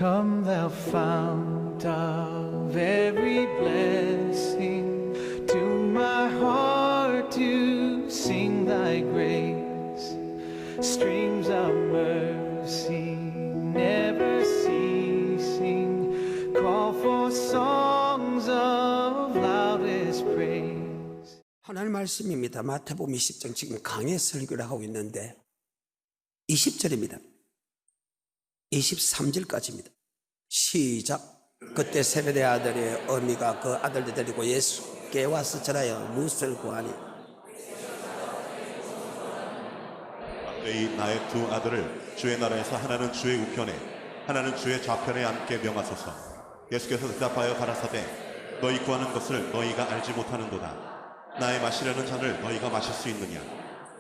Come thou fount of every blessing, to my heart to sing thy grace. Streams of mercy never ceasing, call for songs of loudest praise. 하나님 말씀입니다. 마태복음 20장 지금 강해 설교를 하고 있는데 20절입니다. 23절까지입니다. 시작. 그때 세베대 아들의 어미가 그 아들들 데리고 예수께 와서 전하여 무엇을 구하니? 나의 두 아들을 주의 나라에서 하나는 주의 우편에 하나는 주의 좌편에 앉게 명하소서. 예수께서 대답하여 가라사대 너희 구하는 것을 너희가 알지 못하는도다. 나의 마시려는 잔을 너희가 마실 수 있느냐?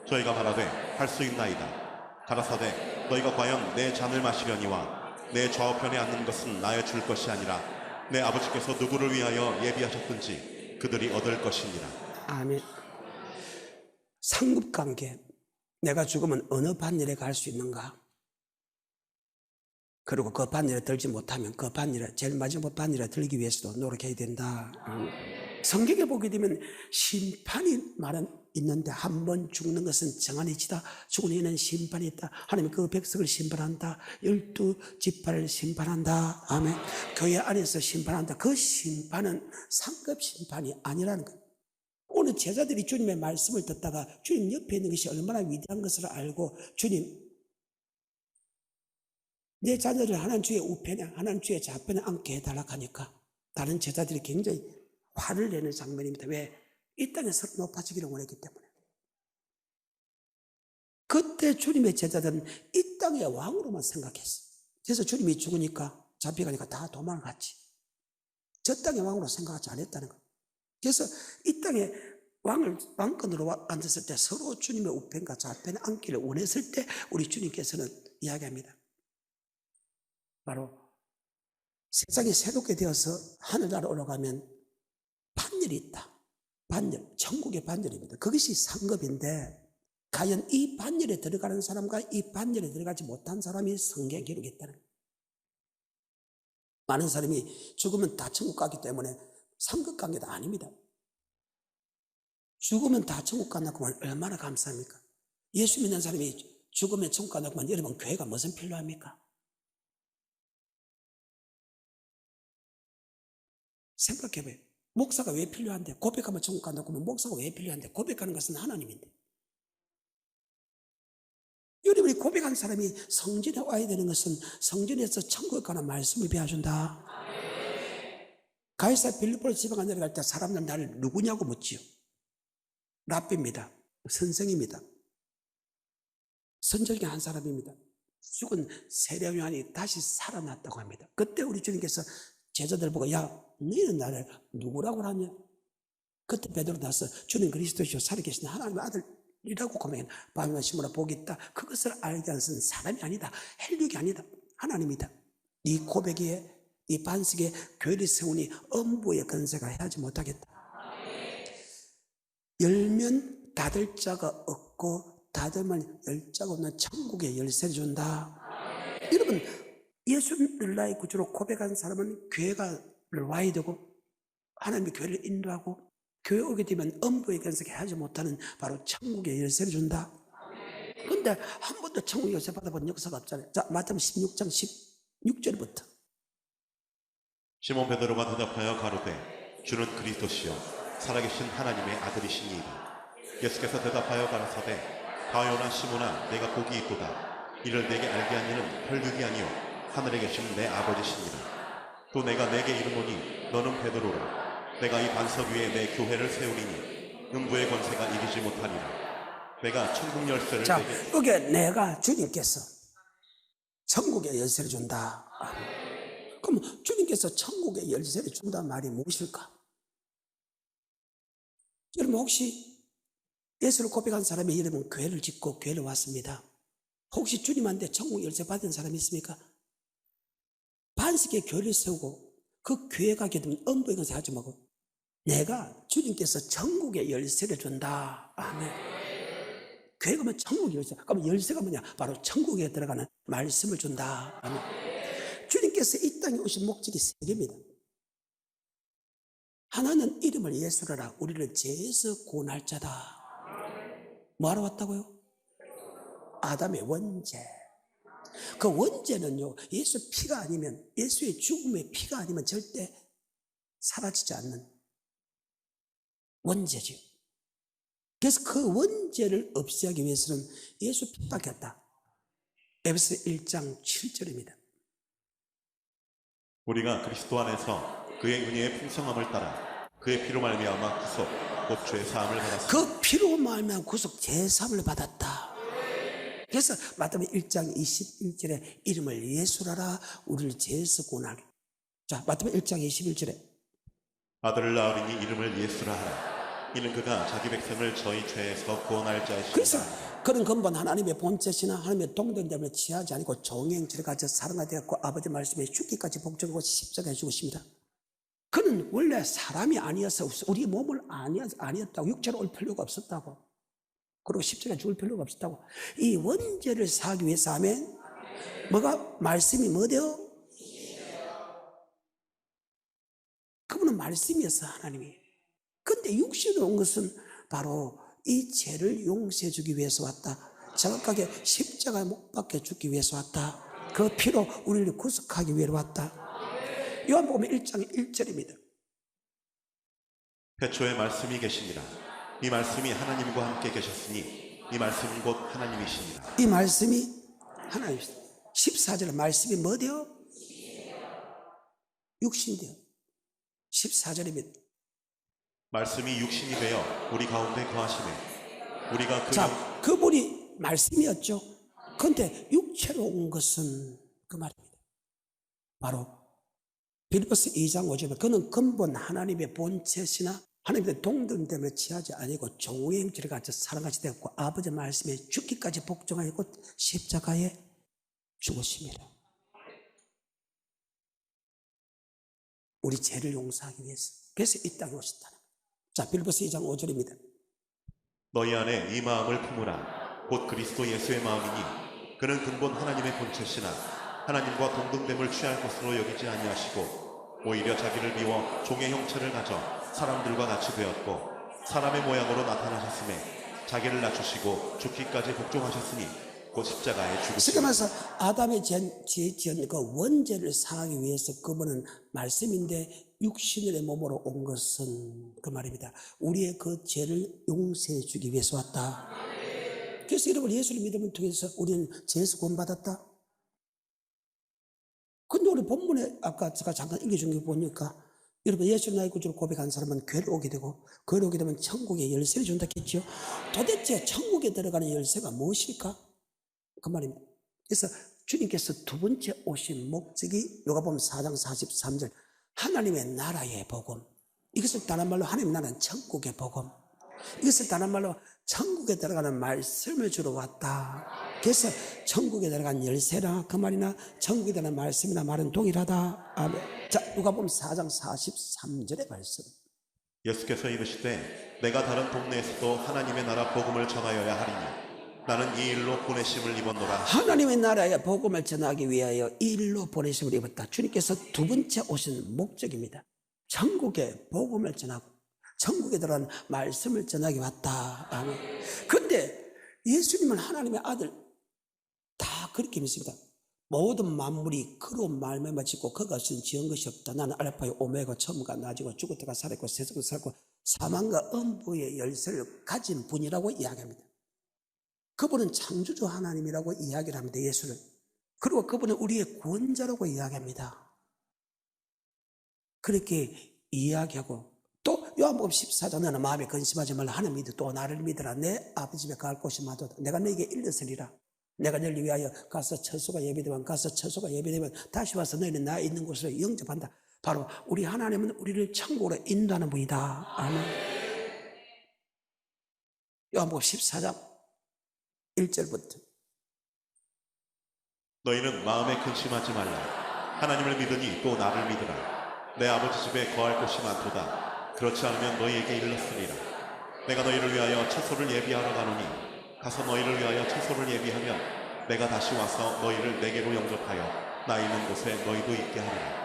저희가 말하되 할 수 있나이다. 가라사대 너희가 과연 내 잔을 마시려니와 내 좌우편에 앉는 것은 나의 줄 것이 아니라 내 아버지께서 누구를 위하여 예비하셨든지 그들이 얻을 것이니라. 아멘. 상급관계. 내가 죽으면 어느 반열에 갈 수 있는가? 그리고 그 반열에 들지 못하면 그 반열에, 제일 마지막 반열에 들기 위해서도 노력해야 된다. 성경에 보게 되면 심판이 있는데 한 번 죽는 것은 정한이지다. 죽은 이는 심판이 있다. 하나님이 그 백성을 심판한다. 12지파를 심판한다. 아멘. 교회 안에서 심판한다. 그 심판은 상급 심판이 아니라는 거예요. 오늘 제자들이 주님의 말씀을 듣다가 주님 옆에 있는 것이 얼마나 위대한 것을 알고 주님 내 자녀를 하나님 주의 우편에 하나님 주의 좌편에 앉게 해달라고 하니까 다른 제자들이 굉장히 화를 내는 장면입니다. 왜? 이 땅에서 높아지기를 원했기 때문에. 그때 주님의 제자들은 이 땅의 왕으로만 생각했어. 그래서 주님이 죽으니까 잡혀가니까 다 도망갔지. 저 땅의 왕으로 생각하지 않았다는 거예요. 그래서 이 땅에 왕권으로 앉았을 때 서로 주님의 우편과 좌편에 앉기를 원했을 때 우리 주님께서는 이야기합니다. 바로 세상이 새롭게 되어서 하늘나라 올라가면 반열이 있다. 반열, 천국의 반열입니다. 그것이 상급인데 과연 이 반열에 들어가는 사람과 이 반열에 들어가지 못한 사람이 성경에 기록했다는 거예요. 많은 사람이 죽으면 다 천국 가기 때문에 상급관계도 아닙니다. 죽으면 다 천국 간다고 하면 얼마나 감사합니까? 예수 믿는 사람이 죽으면 천국 간다고 하면 여러분 교회가 무슨 필요합니까? 생각해봐요. 목사가 왜 필요한데? 고백하면 천국 간다고 하면 목사가 왜 필요한데? 고백하는 것은 하나님인데. 여러분이 고백한 사람이 성전에 와야 되는 것은 성전에서 천국에 가는 말씀을 배워준다. 가이사 빌립보로 지방에 내려갈 때 사람들 나를 누구냐고 묻지요. 랍비입니다. 선생입니다. 선절경 한 사람입니다. 죽은 세례 요한이 다시 살아났다고 합니다. 그때 우리 주님께서 제자들 보고 야 너희는 나를 누구라고 하냐? 그때 베드로 나서 주님 그리스도시요 살아계신 하나님의 아들이라고 고백한 밤이나 심으나 복이 있다. 그것을 알게 하는 사람이 아니다. 헬육이 아니다. 하나님이다. 이 고백에 이 반석에 교회를 세우니 엄부의 건세가 해하지 못하겠다. 열면 닫을 자가 없고 닫으면 열 자가 없는 천국의 열쇠를 준다. 여러분 예수를 나의 구주로 고백한 사람은 교회가 와야 되고 하나님의 교회를 인도하고 교회 오게 되면 엄부의 건세가 하지 못하는 바로 천국의 열쇠를 준다. 그런데 한 번도 천국 열쇠 받아본 역사가 없잖아요. 자, 마태복음 16장 16절부터 시몬 베드로가 대답하여 가로되 주는 그리스도시요 살아계신 하나님의 아들이시니이다. 예수께서 대답하여 가라사대 바요나 시몬아 내가 복이 있도다. 이를 내게 알게 한 이는 혈육이 아니요 하늘에 계신 내 아버지시니라. 또 내가 내게 이르노니 너는 베드로라. 내가 이 반석 위에 내 교회를 세우리니 음부의 권세가 이기지 못하리라. 내가 천국 열쇠를 자, 내게. 그게 내가 주님께서 천국의 열쇠를 준다. 그럼 주님께서 천국의 열쇠를 준다는 말이 무엇일까? 여러분 혹시 예수를 고백한 사람이 이름은 교회를 짓고 교회를 왔습니다. 혹시 주님한테 천국 열쇠 받은 사람이 있습니까? 반석의 교회를 세우고 그 교회 가게 되면 엄부의 건세 하지 말고 내가 주님께서 천국의 열쇠를 준다. 아멘. 교회 가면 천국의 열쇠. 그럼 열쇠가 뭐냐? 바로 천국에 들어가는 말씀을 준다. 아멘. 주님 주님께서 이 땅에 오신 목적이 세 개입니다. 하나는 이름을 예수라라 우리를 죄에서 구원할 자다. 뭐하러 왔다고요? 아담의 원죄. 그 원죄는요, 예수 피가 아니면, 예수의 죽음의 피가 아니면 절대 사라지지 않는 원죄죠. 그래서 그 원죄를 없애기 위해서는 예수 피밖에 없다. 에베소 1장 7절입니다. 우리가 그리스도 안에서 그의 은혜의 풍성함을 따라 그의 피로 말미암아 구속 곧 죄 사함을 받았습니다. 그 피로 말미암아 구속 죄 사함을 받았다. 그래서 마태복음 1장 21절에 이름을 예수라라 우리를 죄에서 구원하게. 자, 마태복음 1장 21절에 아들을 낳으리니 이름을 예수라 하라. 이는 그가 자기 백성을 저희 죄에서 구원할 자이시니라. 그래서 그런 근본 하나님의 본체시나 하나님의 동등됨을 취하지 아니고 종행질을 가져 사랑하게 되었고 아버지 말씀에 죽기까지 복종하고 십자가에 죽으십니다. 그는 원래 사람이 아니어서 우리 몸을 아니었다고, 육체로 올 필요가 없었다고, 그리고 십자가에 죽을 필요가 없었다고. 이 원죄를 사하기 위해서 하면 뭐가 말씀이 뭐대요? 그분은 말씀이었어, 하나님이. 근데 육신으로 온 것은 바로 이 죄를 용서해 주기 위해서 왔다. 정확하게 십자가에 못 박혀 죽기 위해서 왔다. 그 피로 우리를 구속하기 위해 왔다. 요한복음 1장 1절입니다. 태초에 말씀이 계시니라. 이 말씀이 하나님과 함께 계셨으니 이 말씀은 곧 하나님이시니라. 이 말씀이 하나님이시다. 14절에 말씀이 뭐대요? 육신이요. 14절입니다. 말씀이 육신이 되어 우리 가운데 거하시네. 우리가 자, 그분이 말씀이었죠. 그런데 육체로 온 것은 그 말입니다. 바로 빌립보서 2장 5절에 그는 근본 하나님의 본체시나 하나님의 동등됨을 취하지 아니고 종행질을 가져 사랑같이 되었고 아버지 말씀에 죽기까지 복종하여 곧 십자가에 죽으십니다. 우리 죄를 용서하기 위해서. 그래서 이 땅에 오셨다는 거예요. 자, 빌립보서 2장 5절입니다. 너희 안에 이 마음을 품으라. 곧 그리스도 예수의 마음이니 그는 근본 하나님의 본체시나 하나님과 동등됨을 취할 것으로 여기지 아니하시고 오히려 자기를 비워 종의 형체를 가져 사람들과 같이 되었고 사람의 모양으로 나타나셨음에 자기를 낮추시고 죽기까지 복종하셨으니 곧 십자가에 죽으시고. 쉽게 말해서 아담의 지은 그 원죄를 사하기 위해서 그분은 말씀인데 육신의 몸으로 온 것은 그 말입니다. 우리의 그 죄를 용서해 주기 위해서 왔다. 그래서 여러분 예수를 믿음을 통해서 우리는 죄에서 구원받았다. 근데 우리 본문에 아까 제가 잠깐 읽어준 게 보니까 여러분 예수를 나의 구주로 고백한 사람은 교회를 오게 되고 교회를 오게 되면 천국의 열쇠를 준다 했죠. 도대체 천국에 들어가는 열쇠가 무엇일까? 그 말입니다. 그래서 주님께서 두 번째 오신 목적이 요가복음 4장 43절 하나님의 나라의 복음. 이것을 다른 말로 하나님의 나라는 천국의 복음. 이것을 다른 말로 천국에 들어가는 말씀을 주러 왔다. 그래서 천국에 들어간 열쇠나 그 말이나 천국에 들어가는 말씀이나 말은 동일하다. 아멘. 자, 요가복음 4장 43절의 말씀. 예수께서 이르시되 내가 다른 동네에서도 하나님의 나라 복음을 전하여야 하리니 나는 이 일로 보내심을 입었노라. 하나님의 나라의 복음을 전하기 위하여 이 일로 보내심을 입었다. 주님께서 두 번째 오신 목적입니다. 천국의 복음을 전하고 천국에 들어간 말씀을 전하기 왔다. 아멘. 근데 예수님은 하나님의 아들 다 그렇게 믿습니다. 모든 만물이 그로 말미암아 짓고 그가 지은 것이 없다. 나는 알파요 오메가 처음과 나지고 죽었다가 살았고 세상을 살고 사망과 음부의 열쇠를 가진 분이라고 이야기합니다. 그분은 창조주 하나님이라고 이야기를 합니다. 예수를. 그리고 그분은 우리의 구원자라고 이야기합니다. 그렇게 이야기하고 또 요한복음 14장 너는 마음에 근심하지 말라. 하나님 믿어 또 나를 믿으라. 내 아버지 집에 갈 곳이 마도다. 내가 너에게 일렀으리라. 내가 너를 위하여 가서 처소가 예비되면 가서 처소가 예비되면 다시 와서 너희는 나 있는 곳으로 영접한다. 바로 우리 하나님은 우리를 천국으로 인도하는 분이다. 아멘. 요한복음 14장 1절부터 너희는 마음에 근심하지 말라. 하나님을 믿으니 또 나를 믿으라. 내 아버지 집에 거할 곳이 많도다. 그렇지 않으면 너희에게 일렀으리라. 내가 너희를 위하여 처소를 예비하러 가노니 가서 너희를 위하여 처소를 예비하면 내가 다시 와서 너희를 내게로 영접하여 나 있는 곳에 너희도 있게 하리라.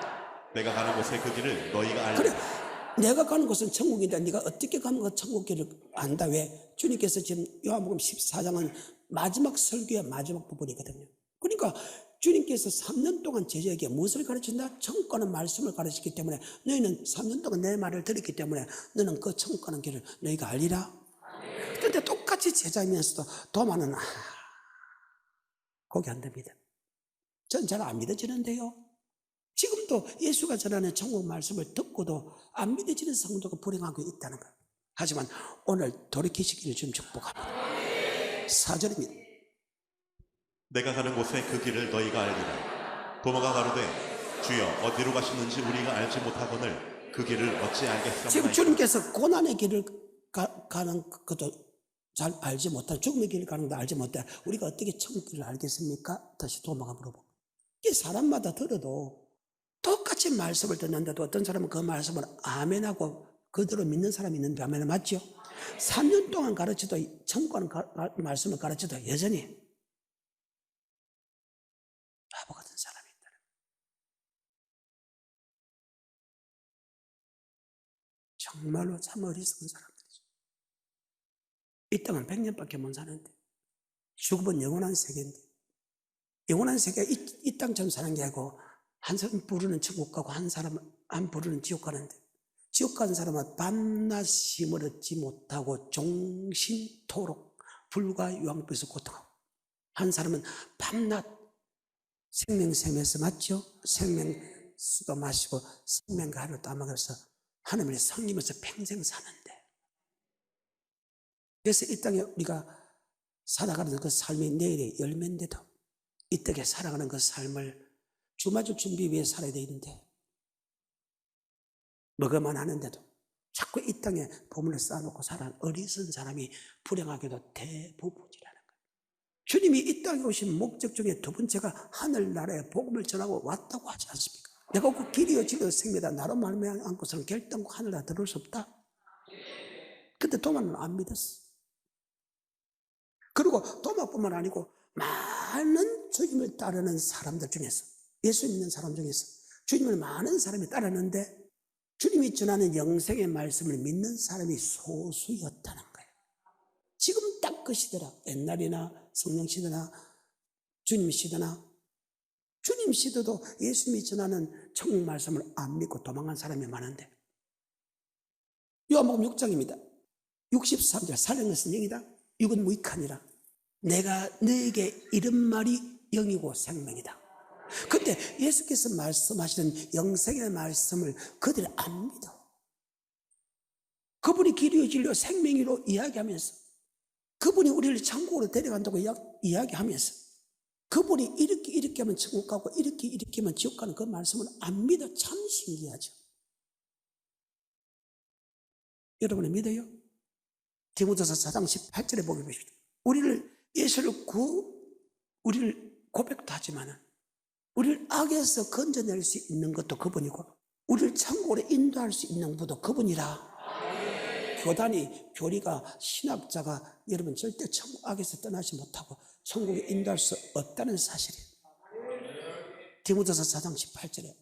내가 가는 곳의 그 길을 너희가 그래, 알리라. 내가 가는 곳은 천국인데 네가 어떻게 가면 그 천국 길을 안다. 왜? 주님께서 지금 요한복음 14장은 마지막 설교의 마지막 부분이거든요. 그러니까 주님께서 3년 동안 제자에게 무엇을 가르친다? 천국 가는 말씀을 가르치기 때문에 너희는 3년 동안 내 말을 들었기 때문에 너는 그 천국 가는 길을 너희가 알리라. 그런데 똑같이 제자이면서도 도마는 거기 안 됩니다. 전 잘 안 믿어지는데요. 지금도 예수가 전하는 천국 말씀을 듣고도 안 믿어지는 성도가 불행하고 있다는 거예요. 하지만 오늘 돌이키시기를 좀 축복합니다. 4절입니다. 내가 가는 곳에 그 길을 너희가 알리라. 도마가 가로되 주여 어디로 가시는지 우리가 알지 못하거늘 그 길을 어찌 알겠사오나이까. 지금 주님께서 고난의 길을 가는 것도 잘 알지 못한, 죽음의 길을 가는 것도 알지 못해 우리가 어떻게 천국 길을 알겠습니까? 다시 도마가 물어보고. 이게 사람마다 들어도 똑같이 말씀을 듣는데도 어떤 사람은 그 말씀을 아멘하고 그대로 믿는 사람이 있는데 아멘 맞죠? 3년 동안 가르쳐도 천국 가는 말씀을 가르쳐도 여전히 바보 같은 사람이 있다는 거예요. 정말로 참 어리석은 사람들이죠. 이 땅은 100년밖에 못 사는데 죽음은 영원한 세계인데, 영원한 세계가 이 땅처럼 사는 게 아니고 한 사람 부르는 천국 가고 한 사람 안 부르는 지옥 가는데, 지옥 가는 사람은 밤낮 쉼을 얻지 못하고 종신토록 불과 유황불에서 고통하고, 한 사람은 밤낮 생명샘에서 맞죠? 생명수도 마시고 생명가루도 따먹어서 하나님을 섬기면서 평생 사는데, 그래서 이 땅에 우리가 살아가는 그 삶이 내일의 열매인데도 이 땅에 살아가는 그 삶을 주맞을 준비 위해 살아야 되는데, 먹어만 하는데도 자꾸 이 땅에 보물을 쌓아놓고 살아가는 어리석은 사람이 불행하게도 대부분이라는 거예요. 주님이 이 땅에 오신 목적 중에 두 번째가 하늘나라에 복음을 전하고 왔다고 하지 않습니까? 내가 그 길이요 진리요 생명이다. 나로 말미암고서는 결단코 하늘나라 들어올 수 없다. 근데 도마는 안 믿었어. 그리고 도마뿐만 아니고 많은 주님을 따르는 사람들 중에서, 예수 믿는 사람 중에서 주님을 많은 사람이 따르는데 주님이 전하는 영생의 말씀을 믿는 사람이 소수였다는 거예요. 지금 딱 그 시대라, 옛날이나 성령 시대나 주님 시대나, 주님 시대도 예수님이 전하는 천국 말씀을 안 믿고 도망간 사람이 많은데, 요한복음 6장입니다. 63절 살려는 것은 영이다. 육은 무익하니라. 내가 너에게 이른 말이 영이고 생명이다. 근데 예수께서 말씀하시는 영생의 말씀을 그들이 안 믿어. 그분이 길이요 진리요 생명이로 이야기하면서, 그분이 우리를 천국으로 데려간다고 이야기하면서, 그분이 이렇게 하면 천국 가고 이렇게 하면 지옥 가는 그 말씀을 안 믿어. 참 신기하죠. 여러분이 믿어요? 디모데서 4장 18절에 보게 보십시오. 우리를 고백도 하지만은 우리를 악에서 건져낼 수 있는 것도 그분이고, 우리를 천국으로 인도할 수 있는 분도 그분이라. 교리가, 신학자가 여러분 절대 천국 악에서 떠나지 못하고 천국에 인도할 수 없다는 사실이에요. 디모데서 4장 18절에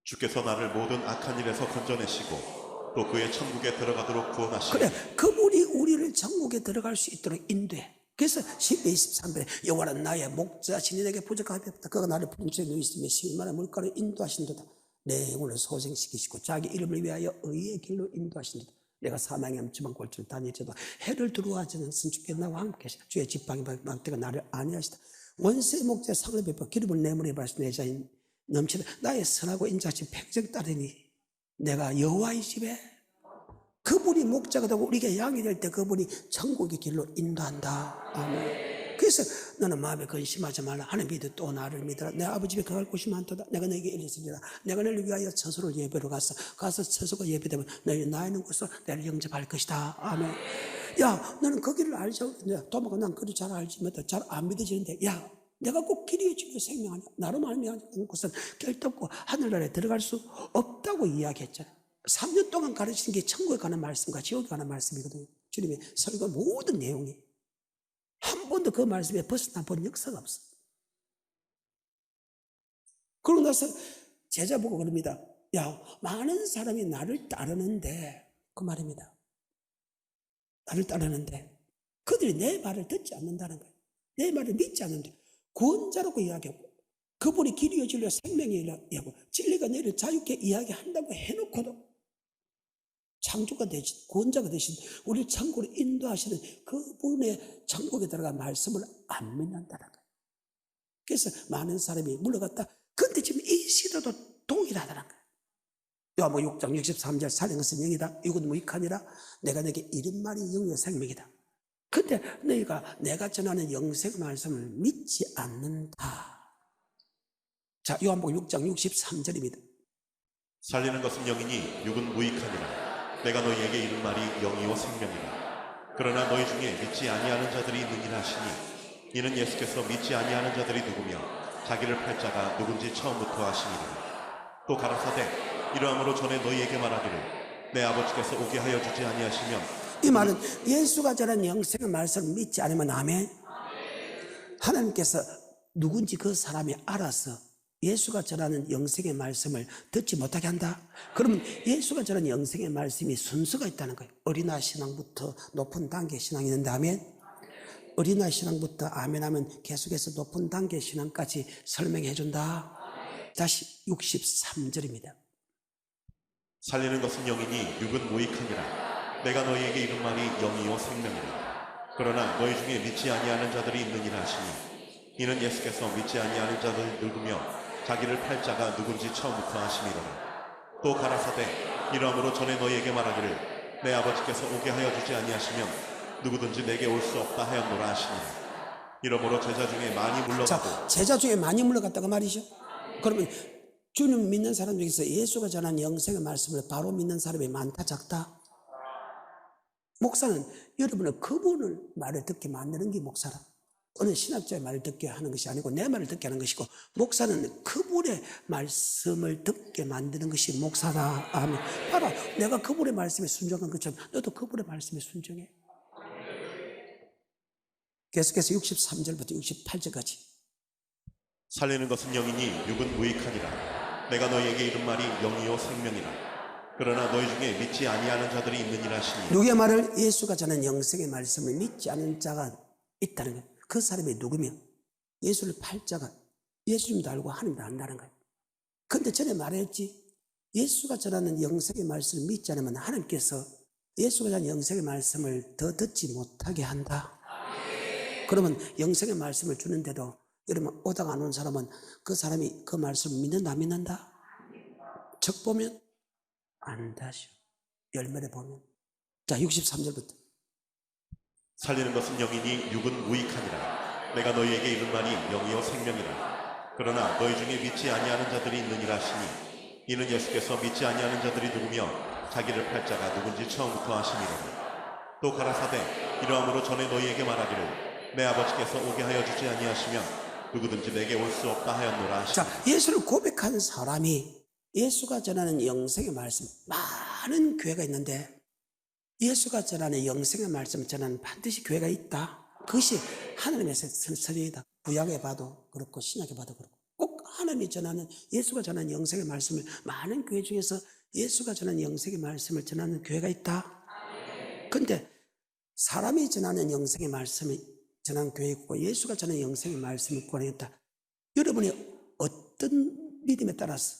주께서 나를 모든 악한 일에서 건져내시고 또 그의 천국에 들어가도록 구원하시고. 그래, 그분이 우리를 천국에 들어갈 수 있도록 인도해. 그래서 12, 23절에 여호와는 나의 목자시니 내게 부족하게 없다. 그가 나를 풍족에 누이시며 실만한 물가로 인도하신도다. 내 영혼을 소생시키시고 자기 이름을 위하여 의의 길로 인도하신도다. 내가 사망의 암침한 골짜기를 다니쳐도 해를 두려워하지 않는 주께 나와 함께 하시다. 주의 지팡이 막대가 나를 안위하시다. 원수의 목자에 상을 베풀어 기름을 내 머리에 바르시고 내 자인 넘치다. 나의 선하고 인자하신 평생 따르니 내가 여호와의 집에, 그분이 목자가 되고 우리가 양이 될 때 그분이 천국의 길로 인도한다. 아멘. 그래서 너는 마음에 근심하지 말라. 하나님 믿어 또 나를 믿어라. 내 아버지 집에 가갈 곳이 많도다. 내가 너에게 일렀으리라. 내가 너를 위하여 처소를 예배로 가서 처소가 예배되면 너희 나 있는 곳으로 나를 영접할 것이다. 아멘. 야, 너는 그 길을 알죠? 도마가 난 그리 잘 알지만 잘 안 믿어지는데, 야, 내가 꼭 길이요 진리요 생명 아니야. 나로 말미암은 곳은 결단코 하늘나라에 들어갈 수 없다고 이야기했잖아요. 3년 동안 가르치는 게 천국에 가는 말씀과 지옥에 가는 말씀이거든요. 주님의 설교 모든 내용이 한 번도 그 말씀에 벗어나 본 역사가 없어. 그러고 나서 제자 보고 그럽니다. 야, 많은 사람이 나를 따르는데, 그 말입니다. 나를 따르는데 그들이 내 말을 듣지 않는다는 거예요. 내 말을 믿지 않는데 구원자라고 이야기하고 그분이 길이요 진리요 생명이라고 이야기하고 진리가 너희를 자유케 이야기한다고 해놓고도 창조가 되신 구원자가 되신 우리를 천국으로 인도하시는 그분의 천국에 들어간 말씀을 안 믿는다는 거예요. 그래서 많은 사람이 물러갔다. 근데 지금 이 시대도 동일하다는 거예요. 요한복음 6장 63절 살린 것은 영이다. 육은 무익하니라. 내가 내게 이른 말이 영이요 생명이다. 근데 너희가 내가 전하는 영생 말씀을 믿지 않는다. 자, 요한복음 6장 63절입니다. 살리는 것은 영이니 육은 무익하니라. 내가 너희에게 이른 말이 영이요 생명이라. 그러나 너희 중에 믿지 아니하는 자들이 있느니라 하시니 이는 예수께서 믿지 아니하는 자들이 누구며 자기를 팔 자가 누군지 처음부터 아시니라. 또 가라사대 이러함으로 전에 너희에게 말하기를 내 아버지께서 오게 하여 주지 아니하시면. 이 말은 예수가 전한 영생의 말씀을 믿지 않으면 아멘. 하나님께서 누군지 그 사람이 알아서 예수가 전하는 영생의 말씀을 듣지 못하게 한다. 그러면 예수가 전하는 영생의 말씀이 순서가 있다는 거예요. 어린아 신앙부터 높은 단계 신앙이 있는데 아멘. 어린아 신앙부터 아멘 하면 계속해서 높은 단계 신앙까지 설명해 준다. 다시 63절입니다. 살리는 것은 영이니 육은 무익하니라. 내가 너희에게 이른 말이 영이요 생명이라. 그러나 너희 중에 믿지 아니하는 자들이 있느니라 하시니 이는 예수께서 믿지 아니하는 자들을 누구며 자기를 팔 자가 누군지 처음부터 아심이로라. 또 가라사대 이러함으로 전에 너희에게 말하기를 내 아버지께서 오게 하여 주지 아니하시면 누구든지 내게 올 수 없다 하였노라 하시니라. 이러므로 제자 중에 많이 물러가고. 자, 제자 중에 많이 물러갔다가 말이죠. 그러면 주님 믿는 사람 중에서 예수가 전한 영생의 말씀을 바로 믿는 사람이 많다 작다? 목사는 여러분은 그분을 말을 듣게 만드는 게 목사라. 어느 신학자의 말을 듣게 하는 것이 아니고 내 말을 듣게 하는 것이고, 목사는 그분의 말씀을 듣게 만드는 것이 목사다. 아멘. 봐라, 내가 그분의 말씀에 순종한 것처럼 너도 그분의 말씀에 순종해. 계속해서 63절부터 68절까지. 살리는 것은 영이니 육은 무익하니라. 내가 너희에게 이른 말이 영이요 생명이라. 그러나 너희 중에 믿지 아니하는 자들이 있느니라 하시니. 누구의 말을? 예수가 전한 영생의 말씀을 믿지 않은 자가 있다는 거예요. 그 사람이 누구며? 예수를 팔 자가 예수님도 알고 하나님도 안다는 거예요. 근데 전에 말했지, 예수가 전하는 영생의 말씀을 믿지 않으면 하나님께서 예수가 전하는 영생의 말씀을 더 듣지 못하게 한다. 그러면 영생의 말씀을 주는데도 여러분 오다가 안 온 사람은 그 사람이 그 말씀을 믿는다 안 믿는다? 적 보면 안다죠. 열매를 보면. 자, 63절부터. 살리는 것은 영이니 육은 무익하니라. 내가 너희에게 이른 말이 영이요 생명이라. 그러나 너희 중에 믿지 아니하는 자들이 있느니라 하시니 이는 예수께서 믿지 아니하는 자들이 누구며 자기를 팔 자가 누군지 처음부터 아심이로라. 또 가라사대 이러함으로 전에 너희에게 말하기를 내 아버지께서 오게 하여 주지 아니하시면 누구든지 내게 올 수 없다 하였노라 하시니. 자, 예수를 고백한 사람이 예수가 전하는 영생의 말씀, 많은 교회가 있는데 예수가 전하는 영생의 말씀을 전하는 반드시 교회가 있다. 그것이 하나님의 선서이다. 구약에 봐도 그렇고 신약에 봐도 그렇고 꼭 하나님이 전하는 예수가 전하는 영생의 말씀을 많은 교회 중에서 예수가 전하는 영생의 말씀을 전하는 교회가 있다. 근데 사람이 전하는 영생의 말씀을 전하는 교회 있고 예수가 전하는 영생의 말씀을 권하겠다. 여러분이 어떤 믿음에 따라서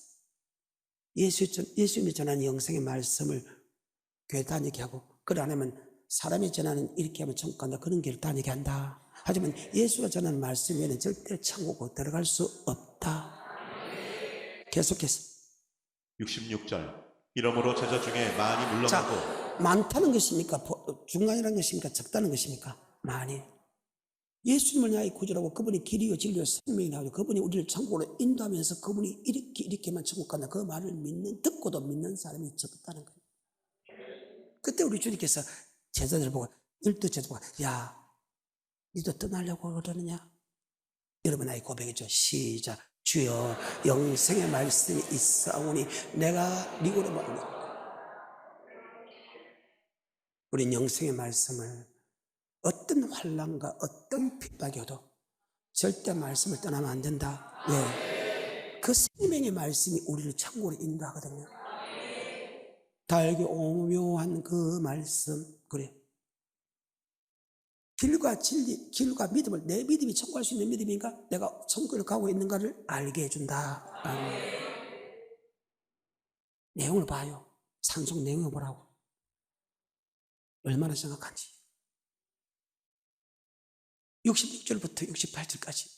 예수님이 전하는 영생의 말씀을 교회 다니게 하고, 그래 안 하면 사람이 전하는 이렇게 하면 천국 간다 그런 길을 다니게 한다. 하지만 예수가 전하는 말씀에는 절대 천국으로 들어갈 수 없다. 계속해서 66절 이러므로 제자 중에 많이 물러가고. 자, 많다는 것입니까? 중간이라는 것입니까? 적다는 것입니까? 많이. 예수님을 향해 구절하고 그분이 길이요 진리요 생명이라고 그분이 우리를 천국으로 인도하면서 그분이 이렇게만 천국 간다 그 말을 듣고도 믿는 사람이 적다는 거예요. 그때 우리 주님께서 제자들 보고 12제자 보고 야 니도 떠나려고 그러느냐? 여러분 나의 고백이죠. 시작. 주여 영생의 말씀이 있사오니 내가 니고로 말하니. 우린 영생의 말씀을 어떤 환난과 어떤 핍박이 오도 절대 말씀을 떠나면 안 된다. 왜? 그 생명의 말씀이 우리를 천국으로 인도하거든요. 달게 오묘한 그 말씀, 그래. 길과 진리, 길과 믿음을, 내 믿음이 천국할 수 있는 믿음인가? 내가 천국을 가고 있는가를 알게 해준다. 내용을 봐요. 찬송 내용을 보라고. 얼마나 생각한지. 66절부터 68절까지.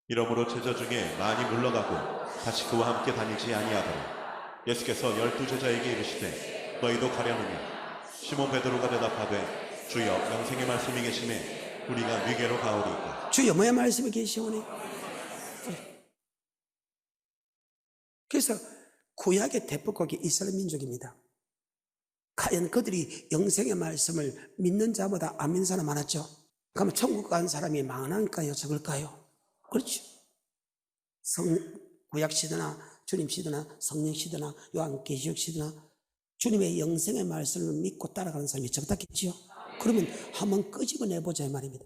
이러므로 제자 중에 많이 물러가고 다시 그와 함께 다니지 아니하더라. 예수께서 12제자에게 이르시되 너희도 가려느냐? 시몬 베드로가 대답하되 주여 영생의 말씀이 계시매 우리가 네게로 가오리이까. 주여 뭐의 말씀이 계시오니? 그래서 구약의 대표국이 이스라엘 민족입니다. 과연 그들이 영생의 말씀을 믿는 자보다 안 믿는 사람 많았죠? 그러면 천국 간 사람이 많을까요? 적을까요? 그렇죠. 구약 시대나 주님 시대나 성령 시대나 요한계시록 시대나 주님의 영생의 말씀을 믿고 따라가는 사람이 적다겠지요. 그러면 한번 끄집어내보자 이 말입니다.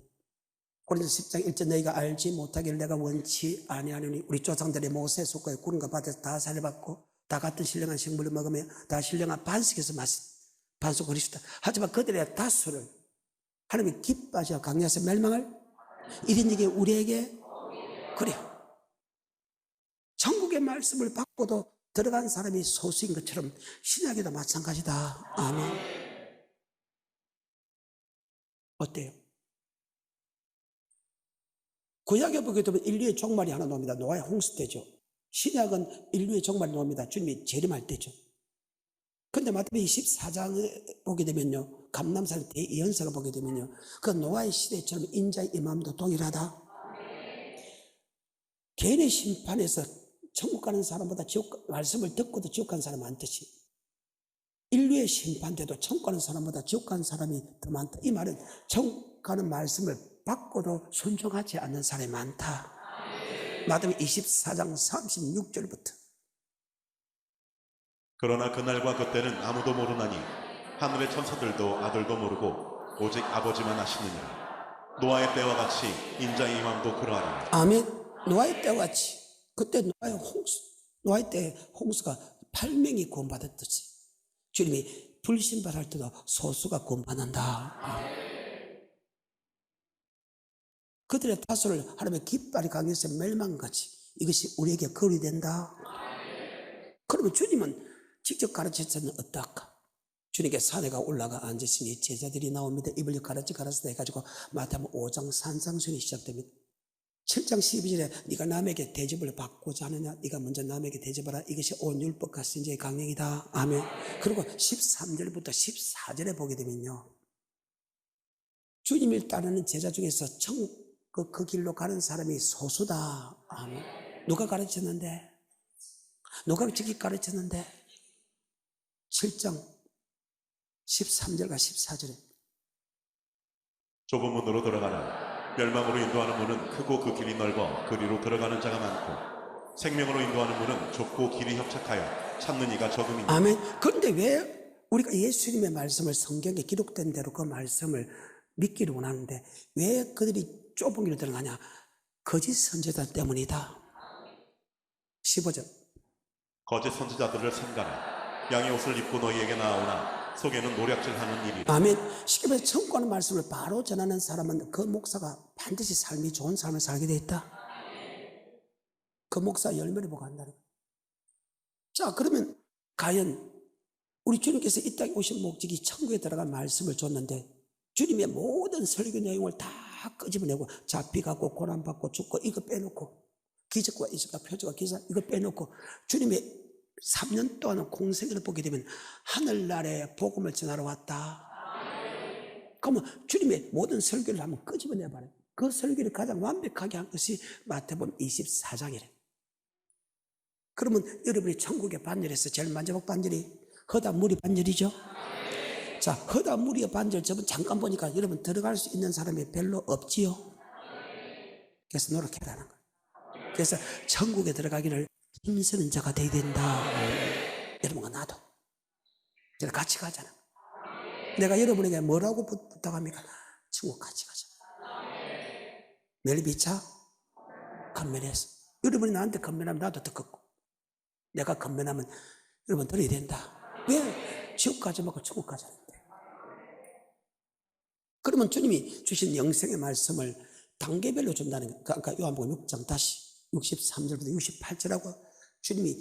고린도서 10장 1절 너희가 알지 못하기를 내가 원치 아니하노니 우리 조상들의 모세 속과의 구름과 바다에서 다 살해받고 다 같은 신령한 식물을 먹으며 다 신령한 반석에서 반석 그리스도다. 하지만 그들의 다수를 하나님이 기뻐하시어 강야에서 멸망을 이린이게 우리에게 그래요. 천국의 말씀을 받고도 들어간 사람이 소수인 것처럼 신약에도 마찬가지다. 아멘. 어때요? 구약에 보게 되면 인류의 종말이 하나 나옵니다. 노아의 홍수 때죠. 신약은 인류의 종말이 나옵니다. 주님이 재림할 때죠. 근데 마태복음 24장에 보게 되면요, 감람산 대예언서를 보게 되면요, 그 노아의 시대처럼 인자의 임함도 동일하다. 개인의 심판에서 천국 가는 사람보다 말씀을 듣고도 지옥 가는 사람이 많듯이 인류의 심판대도 천국 가는 사람보다 지옥 가는 사람이 더 많다. 이 말은 천국 가는 말씀을 받고도 순종하지 않는 사람이 많다. 마태복음 24장 36절부터 그러나 그날과 그때는 아무도 모르나니 하늘의 천사들도 아들도 모르고 오직 아버지만 아시느니라. 노아의 때와 같이 인자의 임함도 그러하리라. 아멘. 노아의 때와 같이 그때 노아의 때 홍수가 8명이 구원받았듯이 주님이 불신발할 때도 소수가 구원받는다. 그들의 다수를 하나님의 깃발이 강해서 멸망같이 이것이 우리에게 거울이 된다. 그러면 주님은 직접 가르쳤으면 어떨까? 주님께 산에가 올라가 앉으시니 제자들이 나옵니다. 입을 가르쳐 해가지고 마태복음 5장 산상순이 시작됩니다. 7장 12절에 네가 남에게 대접을 받고자 하느냐? 네가 먼저 남에게 대접하라. 이것이 온 율법과 선지자의 강령이다. 아멘. 그리고 13절부터 14절에 보게 되면요, 주님을 따르는 제자 중에서 그 길로 가는 사람이 소수다. 아멘. 누가 가르쳤는데? 누가 직접 가르쳤는데? 7장 13절과 14절에 좁은 문으로 들어가라. 멸망으로 인도하는 문은 크고 그 길이 넓어 그리로 들어가는 자가 많고 생명으로 인도하는 문은 좁고 길이 협착하여 찾는 이가 적음이니라. 아멘. 그런데 왜 우리가 예수님의 말씀을 성경에 기록된 대로 그 말씀을 믿기를 원하는데 왜 그들이 좁은 길로 들어가냐? 거짓 선지자 때문이다. 15절 거짓 선지자들을 삼가라. 양의 옷을 입고 너희에게 나아오나 속에는 노략질하는 일이라. 아멘. 쉽게 말해서 천국 가는 말씀을 바로 전하는 사람은 그 목사가 반드시 삶이 좋은 삶을 살게 돼 있다. 그 목사 열매를 보고 한다는 거예요. 자, 그러면 과연 우리 주님께서 이 땅에 오신 목적이 천국에 들어간 말씀을 줬는데 주님의 모든 설교 내용을 다 끄집어내고 잡혀가고 고난받고 죽고 이거 빼놓고 기적과 이적과 표적과 기사 이거 빼놓고 주님의 3년 동안 공생애를 보게 되면 하늘나라에 복음을 전하러 왔다. 그러면 주님의 모든 설교를 한번 끄집어내봐요. 그 설교를 가장 완벽하게 한 것이 마태복음 24장이래. 그러면 여러분이 천국의 반열에서 제일 마지막 반열이 허다 무리 반열이죠. 자, 허다 무리의 반열 저번 잠깐 보니까 여러분 들어갈 수 있는 사람이 별로 없지요. 그래서 노력해라는 거예요. 그래서 천국에 들어가기를 힘쓰는 자가 되어야 된다. 여러분과 나도 그래서 같이 가잖아. 내가 여러분에게 뭐라고 부탁합니까? 천국 같이 가자. 멜비차 감면해서 여러분이 나한테 건면하면 나도 더 걷고, 내가 건면하면 여러분 들어야 된다. 왜? 지옥 가지 말고 천국 가자는데. 그러면 주님이 주신 영생의 말씀을 단계별로 준다는 거예요. 그러니까 요한복음 6장 다시 63절부터 68절하고 주님이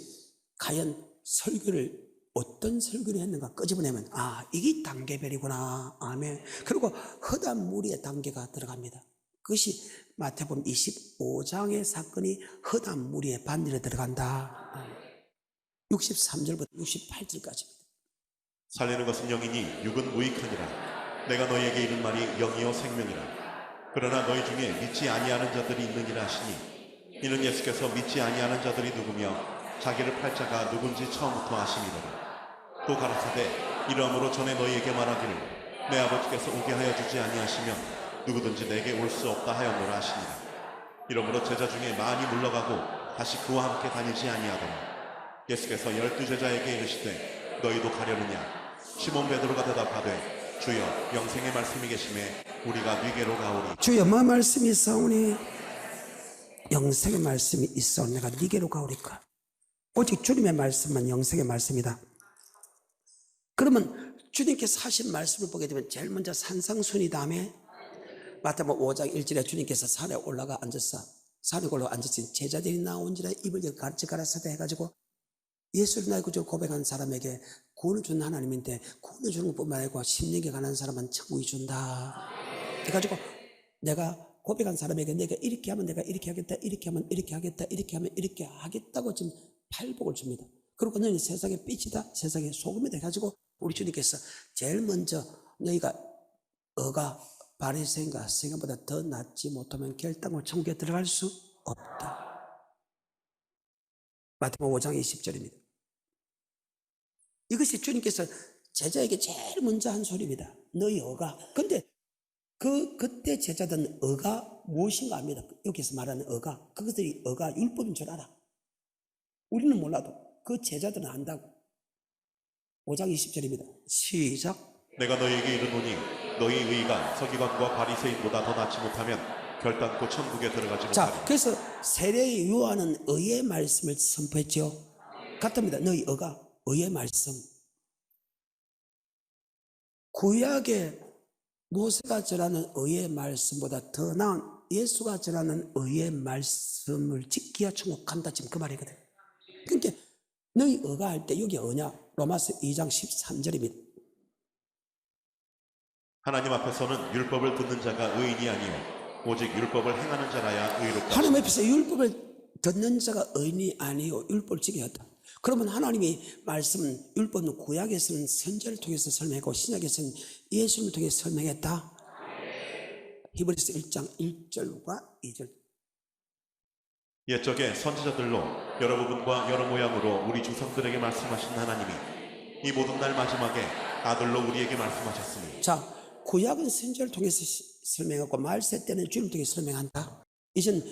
과연 설교를 어떤 설교를 했는가 끄집어내면 이게 단계별이구나. 아멘. 그리고 허담 무리의 단계가 들어갑니다. 그것이 마태복음 25장의 사건이 허담 무리의 반열에 들어간다. 63절부터 68절까지입니다. 살리는 것은 영이니 육은 무익하니라. 내가 너희에게 이른 말이 영이요 생명이라. 그러나 너희 중에 믿지 아니하는 자들이 있느니라 하시니, 이는 예수께서 믿지 아니하는 자들이 누구며 자기를 팔 자가 누군지 처음부터 아심이로라. 또 가라사대 이러함으로 전에 너희에게 말하기를 내 아버지께서 오게 하여 주지 아니하시면 누구든지 내게 올 수 없다 하였노라 하시니라. 이러므로 제자 중에 많이 물러가고 다시 그와 함께 다니지 아니하더라. 예수께서 12제자에게 이르시되 너희도 가려느냐? 시몬 베드로가 대답하되 주여 영생의 말씀이 계심에 우리가 네게로 가오리. 주여 뭐 말씀이 있사오니? 영생의 말씀이 있사오니 내가 네게로 가오리까? 오직 주님의 말씀만 영생의 말씀이다. 그러면 주님께서 하신 말씀을 보게 되면 제일 먼저 산상순이 다음에 마태복음 5장 1절에 주님께서 산에 올라가 앉았어. 산에 올라가 앉았으니 제자들이 나온지라 입을 가르치 가라사대 해가지고 예수를 나의 구주로 고백한 사람에게 구원을 준 하나님인데 구원을 주는 것뿐만 아니고 심령에 관한 사람은 천국이 준다. 해가지고 내가 고백한 사람에게 내가 이렇게 하면 내가 이렇게 하겠다, 이렇게 하면 이렇게 하겠다, 이렇게 하면 이렇게 하겠다고 지금 팔복을 줍니다. 그리고 너희는 세상의 빛이다, 세상의 소금이다 해가지고 우리 주님께서 제일 먼저 너희가 어가 바리새인과 세간보다 더 낫지 못하면 결단코 천국에 들어갈 수 없다. 마태복음 5장 20절입니다. 이것이 주님께서 제자에게 제일 먼저 한 소리입니다. 너희 어가. 근데 그때 제자들은 어가 무엇인가 압니다. 여기서 말하는 어가. 그것들이 어가 율법인 줄 알아. 우리는 몰라도 그 제자들은 안다고. 5장 20절입니다. 시작. 내가 너희에게 이르노니 너희 의가 서기관과 바리새인보다 더 낫지 못하면 결단코 천국에 들어가지 못하리라. 자, 그래서 세례의 요한은 의의 말씀을 선포했죠. 같습니다. 너희 어가 의의 말씀. 구약의 모세가 전하는 의의 말씀보다 더 나은 예수가 전하는 의의 말씀을 지키야 천국 간다. 지금 그 말이거든. 그러니까 너희 어가 할 때 여기 어냐? 로마서 2장 13절입니다. 하나님 앞에서는 율법을 듣는 자가 의인이 아니요 오직 율법을 행하는 자라야 의롭다. 하나님 앞에서 율법을 듣는 자가 의인이 아니요 율법을 지켜야 한다. 그러면 하나님이 말씀은 율법은 구약에서는 선지자를 통해서 설명했고 신약에서는 예수님을 통해서 설명했다. 히브리서 1장 1절과 2절. 옛적에 선지자들로 여러 부분과 여러 모양으로 우리 조상들에게 말씀하신 하나님이 이 모든 날 마지막에 아들로 우리에게 말씀하셨으니. 자, 구약은 선지자를 통해서 설명했고 말세 때는 주님을 통해서 설명한다. 이젠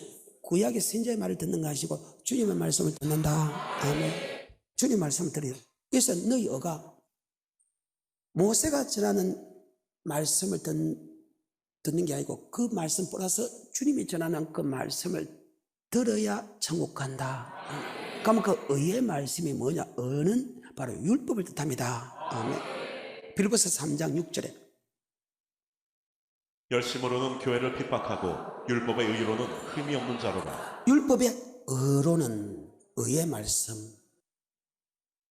구약의 선지자의 말을 듣는 거 아시고 주님의 말씀을 듣는다. 아멘. 주님의 말씀을 들어요. 그래서 너희 어가 모세가 전하는 말씀을 듣는 게 아니고 그 말씀 플러스 주님이 전하는 그 말씀을 들어야 천국 간다. 그러면 그 의의 말씀이 뭐냐? 의는 바로 율법을 뜻합니다. 아멘. 빌립보서 3장 6절에 열심으로는 교회를 핍박하고 율법의 의로는 흠이 없는 자로라. 율법의 의로는 의의 말씀.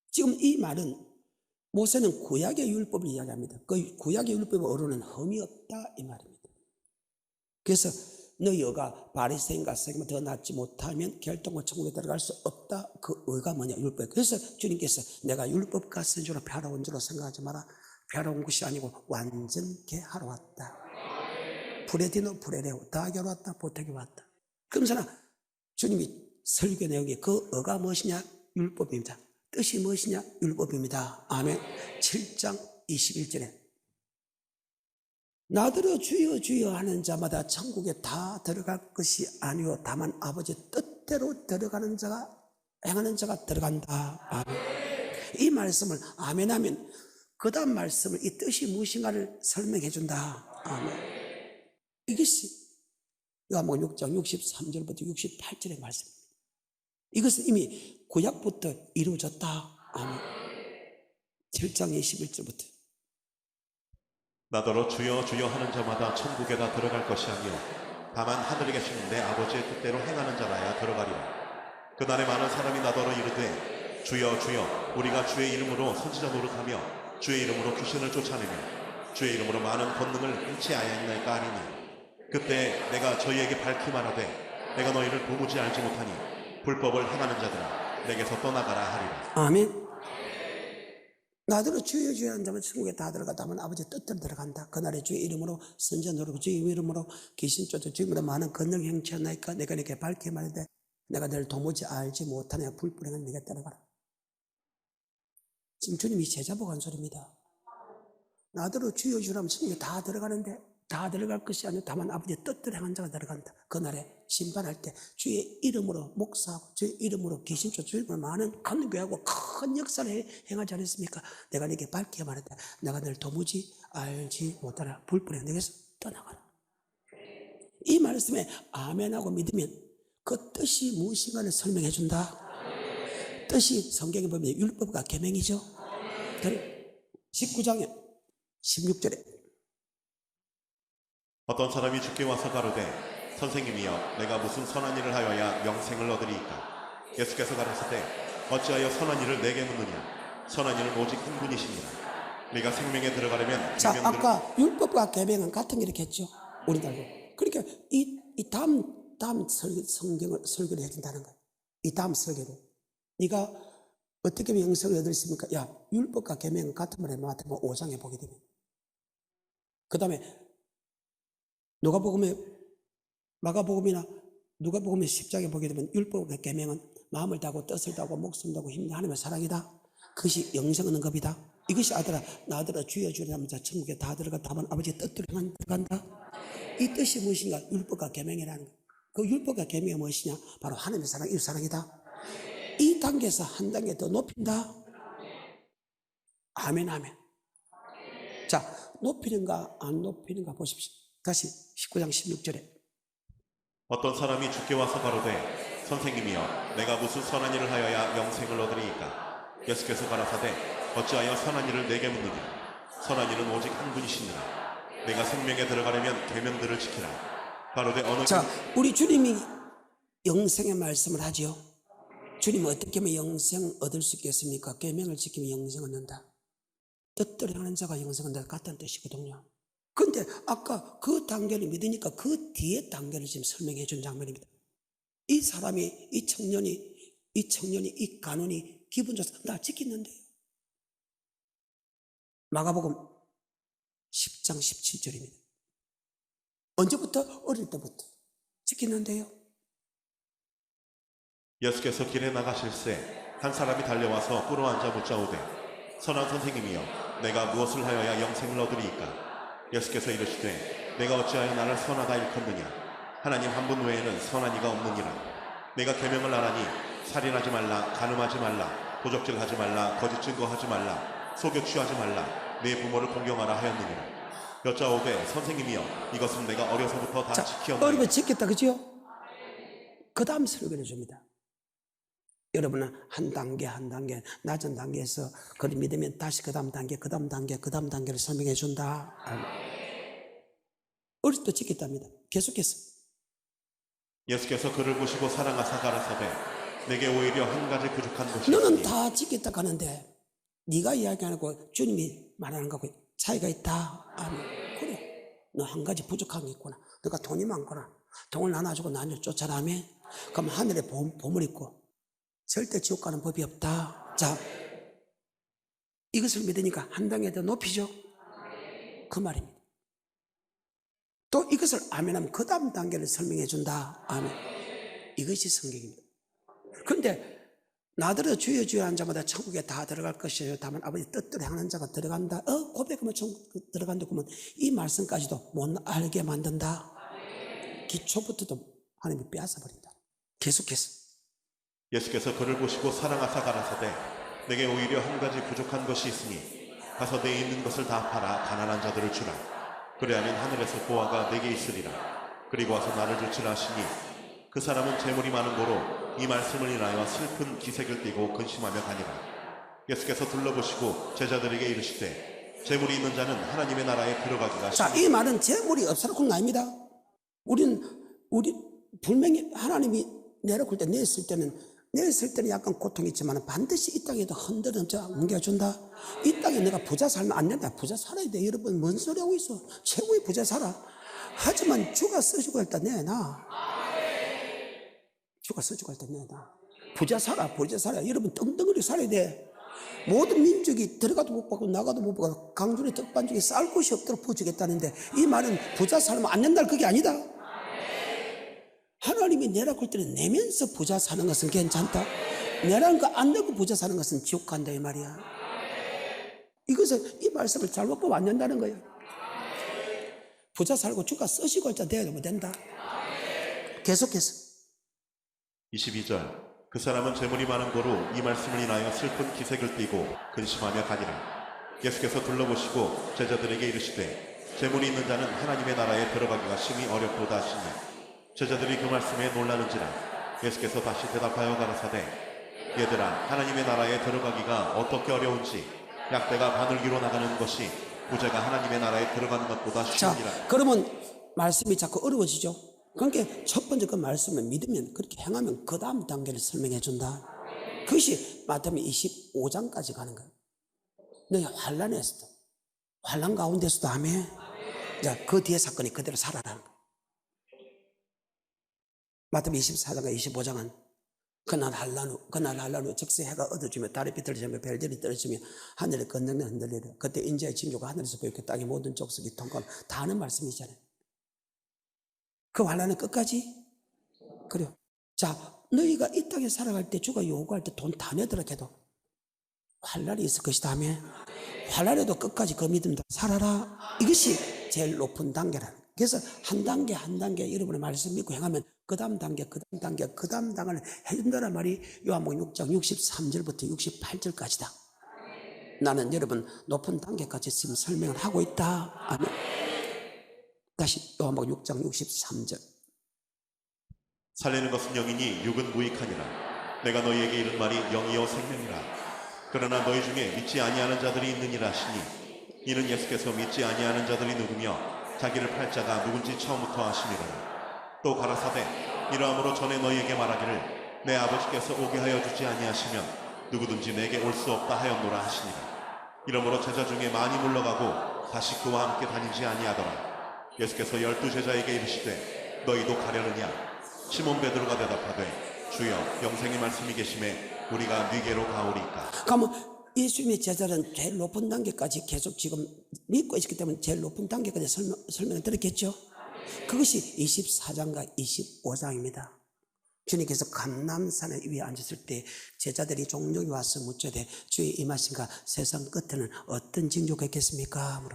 지금 이 말은 모세는 구약의 율법을 이야기합니다. 그 구약의 율법의 의로는 흠이 없다 이 말입니다. 그래서 너희 어가 바리새인과 세간보다 더 낫지 못하면 결단코 천국에 들어갈 수 없다. 그 의가 뭐냐? 율법. 그래서 주님께서 내가 율법과 선지자로 펴러 온 줄로 생각하지 마라. 펴러 온 것이 아니고 완전케 하러 왔다. 프레디노 프레레오 다 겨루었다 보태기 왔다. 그러면서 주님이 설교 내용에 그 어가 무엇이냐? 율법입니다. 뜻이 무엇이냐? 율법입니다. 아멘. 7장 21절에 나더러 주여 주여 하는 자마다 천국에 다 들어갈 것이 아니요 다만 아버지 뜻대로 들어가는 자가 행하는 자가 들어간다. 아멘. 이 말씀을 아멘 하면 그 다음 말씀을 이 뜻이 무엇인가를 설명해 준다. 아멘. 이것이 요한복음 6장 63절부터 68절의 말씀입니다. 이것은 이미 구약부터 이루어졌다. 아멘. 7장 21절부터. 나더러 주여 주여 하는 자마다 천국에다 들어갈 것이 아니요 다만 하늘에 계신 내 아버지의 뜻대로 행하는 자라야 들어가리라. 그날에 많은 사람이 나더러 이르되 주여 주여 우리가 주의 이름으로 선지자 노릇하며 주의 이름으로 귀신을 쫓아내며 주의 이름으로 많은 권능을 행치 아니하였나이까 하리니 그때 내가 저희에게 밝히 말하되 내가 너희를 도무지 알지 못하니 불법을 행하는 자들아 내게서 떠나가라 하리라. 아멘. 나더러 주여 주여 하는 자면 천국에 다 들어가다 하면 아버지의 뜻대로 들어간다. 그날에 주의 이름으로 선지자 노릇하고 주의 이름으로 귀신 쫓아 주의 이름으로 많은 권능 행치 않나이까 내가 네게 밝히 말하되 내가 너를 도무지 알지 못하냐 불법을 내게 따라가라. 지금 주님이 제자보고 한 소리입니다. 나더러 주여 주라면 천국에 다 들어가는데 다 들어갈 것이 아니라 다만 아버지의 뜻대로 행한 자가 들어간다. 그날에 심판할 때 주의 이름으로 목사하고 주의 이름으로 귀신 쫓아 주의 이름으로 많은 간교하고 큰 역사를 행하지 않았습니까? 내가 네게 밝게 말했다. 내가 너를 도무지 알지 못하라. 불법을 내게서 떠나가라. 이 말씀에 아멘하고 믿으면 그 뜻이 무엇인가를 설명해 준다. 뜻이 성경에 보면 율법과 계명이죠. 19장에 16절에 어떤 사람이 주께 와서 가로되 선생님이여 내가 무슨 선한 일을 하여야 영생을 얻으리이까. 예수께서 가라사대 어찌하여 선한 일을 내게 묻느냐. 선한 일은 오직 한 분이십니다. 네가 생명에 들어가려면 자, 아까 율법과 계명은 같은 게 이렇게 했죠. 우리들도. 그러니까 이 다음 설교를 해준다는 거예요. 이 다음 설교를. 네가 어떻게 하면 영생을 얻을 수 있습니까? 야, 율법과 계명은 같은 말에 마태복음 5장에 보게 되면. 그 다음에 마가복음이나 누가복음의 10장에 보게 되면 율법과 계명은 마음을 다하고 뜻을 다하고 목숨을 다하고 힘을 하나님의 사랑이다. 그것이 영생 얻는 겁이다. 이것이 아들아 나더러 주여 주여 하면 천국에 다 들어간다 하면 아버지의 뜻대로 들어간다. 이 뜻이 무엇인가? 율법과 계명이라는 거. 그 율법과 계명이 무엇이냐? 바로 하나님의 사랑, 이웃 사랑이다. 이 단계에서 한 단계 더 높인다. 아멘 아멘. 자, 높이는가 안 높이는가 보십시오. 다시 19장 16절에 어떤 사람이 주께 와서 가로되 선생님이여 내가 무슨 선한 일을 하여야 영생을 얻으리이까. 예수께서 가라사대 어찌하여 선한 일을 내게 묻느냐. 선한 일은 오직 한 분이시니라. 내가 생명에 들어가려면 계명들을 지키라. 가로되 어느 자, 우리 주님이 영생의 말씀을 하지요. 주님은 어떻게 하면 영생 얻을 수 있겠습니까? 계명을 지키면 영생 얻는다. 뜻대로 하는 자가 영생 얻는다 같다는 뜻이거든요. 근데 아까 그 단계를 믿으니까 그 뒤에 단계를 지금 설명해 준 장면입니다. 이 사람이, 이 청년이 이 간원이 기분 좋아서 나 지키는데요. 마가복음 10장 17절입니다. 언제부터? 어릴 때부터 지키는데요. 예수께서 길에 나가실새 한 사람이 달려와서 꿇어 앉아 묻자오되 선한 선생님이여 내가 무엇을 하여야 영생을 얻으리이까. 예수께서 이르시되 내가 어찌하여 나를 선하다 일컫느냐. 하나님 한 분 외에는 선한 이가 없느니라. 내가 계명을 알아니 살인하지 말라, 간음하지 말라, 도적질하지 말라, 거짓 증거하지 말라, 속여 취하지 말라, 내 부모를 공경하라 하였느니라. 여짜오되 선생님이여 이것은 내가 어려서부터 다 지키었나이다. 어리면 지켰다 그죠? 그 다음 설교를 줍니다. 여러분은 한 단계 낮은 단계에서 그걸 믿으면 다시 그 다음 단계를 설명해 준다. 어릴 때 지켰답니다. 계속해서 예수께서 그를 보시고 사랑하사 가라사대 내게 오히려 한 가지 부족한 것이 너는 있으니 다 지켰다 가는데 네가 이야기하는 거 주님이 말하는 거하고 차이가 있다. 아멘. 그래, 너 한 가지 부족한 게 있구나. 너가 돈이 많구나. 돈을 나눠주고 나를 쫓아라며. 그럼 하늘에 보물 있고 절대 지옥 가는 법이 없다. 자, 이것을 믿으니까 한 단계 더 높이죠. 그 말입니다. 또 이것을 아멘하면 그 다음 단계를 설명해 준다. 아멘. 이것이 성경입니다. 그런데 나더러 주여 주여 하는 자마다 천국에 다 들어갈 것이에요. 다만 아버지 뜻대로 하는 자가 들어간다. 고백하면 천국 들어간다. 그러면 이 말씀까지도 못 알게 만든다. 기초부터도 하나님이 빼앗아버린다. 계속해서 예수께서 그를 보시고 사랑하사 가라사대 내게 오히려 한 가지 부족한 것이 있으니 가서 내 있는 것을 다 팔아 가난한 자들을 주라. 그래야면 하늘에서 보화가 내게 있으리라. 그리고 와서 나를 쫓으라 하시니 그 사람은 재물이 많은 고로 이 말씀을 인하여 슬픈 기색을 띠고 근심하며 가니라. 예수께서 둘러보시고 제자들에게 이르시되 재물이 있는 자는 하나님의 나라에 들어가기가 자, 이 말은 재물이 없어라 그런 거 아닙니다. 우리 분명히 하나님이 내려올 때 냈을 때는 약간 고통이 있지만 반드시 이 땅에도 흔들어져 옮겨준다. 이 땅에 내가 부자 살면 안 된다. 부자 살아야 돼. 여러분 뭔 소리 하고 있어. 최고의 부자 살아. 하지만 주가 써주고 할 때 내놔. 주가 써주고 할 때 내놔. 부자 살아. 여러분 떵떵거리 살아야 돼. 모든 민족이 들어가도 못 받고 나가도 못 받고 강준의 떡반죽에 쌀 곳이 없도록 부어주겠다는데 이 말은 부자 살면 안 된다 그게 아니다. 하나님이 내라고 할 때는 내면서 부자 사는 것은 괜찮다. 내라는 거 안 내고 부자 사는 것은 지옥 간다 이 말이야. 이것은 이 말씀을 잘못 보면 안 된다는 거예요. 부자 살고 주가 쓰시고 할 때 돼야 되면 된다. 계속해서 22절. 그 사람은 재물이 많은 고로 이 말씀을 인하여 슬픈 기색을 띠고 근심하며 가니라. 예수께서 둘러보시고 제자들에게 이르시되 재물이 있는 자는 하나님의 나라에 들어가기가 심히 어렵도다 하시니 제자들이 그 말씀에 놀라는지라. 예수께서 다시 대답하여 가라사대 얘들아 하나님의 나라에 들어가기가 어떻게 어려운지 약대가 바늘기로 나가는 것이 부자가 하나님의 나라에 들어가는 것보다 쉬우니라. 자, 그러면 말씀이 자꾸 어려워지죠. 그러니까 첫 번째 그 말씀을 믿으면 그렇게 행하면 그 다음 단계를 설명해 준다. 그것이 마태복음 25장까지 가는 거예요. 너희 환난에서도 환난 가운데서도 아멘. 자, 그 뒤에 사건이 그대로 살아라는 거예요. 마태복음 24장과 25장은 그날 한란 후 즉시 해가 어두워지며 달이 비틀어지며 별들이 떨어지며 하늘의 건너는 흔들리라. 그때 인자의 징조가 하늘에서 보이고 땅의 모든 족속이 통과하는 다 아는 말씀이잖아요. 그 환난은 끝까지 그래요. 자, 너희가 이 땅에 살아갈 때 주가 요구할 때 돈 다 내더라 해도 환난이 있을 것이다 하면 환난에도 끝까지 그 믿음대로 살아라. 이것이 제일 높은 단계라는. 그래서 한 단계 한 단계 여러분의 말씀 믿고 행하면 그 다음 단계 그 다음 단계를 해준다는 말이 요한복음 6장 63절부터 68절까지다. 나는 여러분 높은 단계까지 지금 설명을 하고 있다. 아멘. 다시 요한복음 6장 63절. 살리는 것은 영이니 육은 무익하니라. 내가 너희에게 이른 말이 영이요 생명이라. 그러나 너희 중에 믿지 아니하는 자들이 있느니라 하시니 이는 예수께서 믿지 아니하는 자들이 누구며 자기를 팔 자가 누군지 처음부터 아시니라. 또 가라사대 이러함으로 전에 너희에게 말하기를 내 아버지께서 오게 하여 주지 아니하시면 누구든지 내게 올 수 없다 하였노라 하시니라. 이러므로 제자 중에 많이 물러가고 다시 그와 함께 다니지 아니하더라. 예수께서 12 제자에게 이르시되 너희도 가려느냐. 시몬 베드로가 대답하되 주여 영생의 말씀이 계심에 우리가 네게로 가오리이까. 그러면 예수님의 제자는 제일 높은 단계까지 계속 지금 믿고 있기 때문에 제일 높은 단계까지 설명을 드렸겠죠. 그것이 24장과 25장입니다. 주님께서 감람산에 위에 앉았을 때 제자들이 종종이 와서 묻자되 주의 임하신가 세상 끝에는 어떤 징조가 있겠습니까?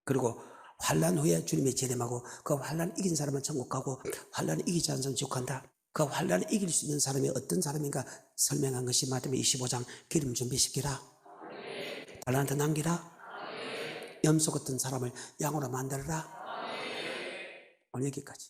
그리고 환난 후에 주님의 재림하고 그 환난 이긴 사람은 천국 가고 환난을 이기지 않은 사람은 지옥 간다. 그 환난을 이길 수 있는 사람이 어떤 사람인가 설명한 것이 마태복음 25장 기름 준비시키라. 달란트 남기라. 염소 같은 사람을 양으로 만들어라. 오늘 여기까지.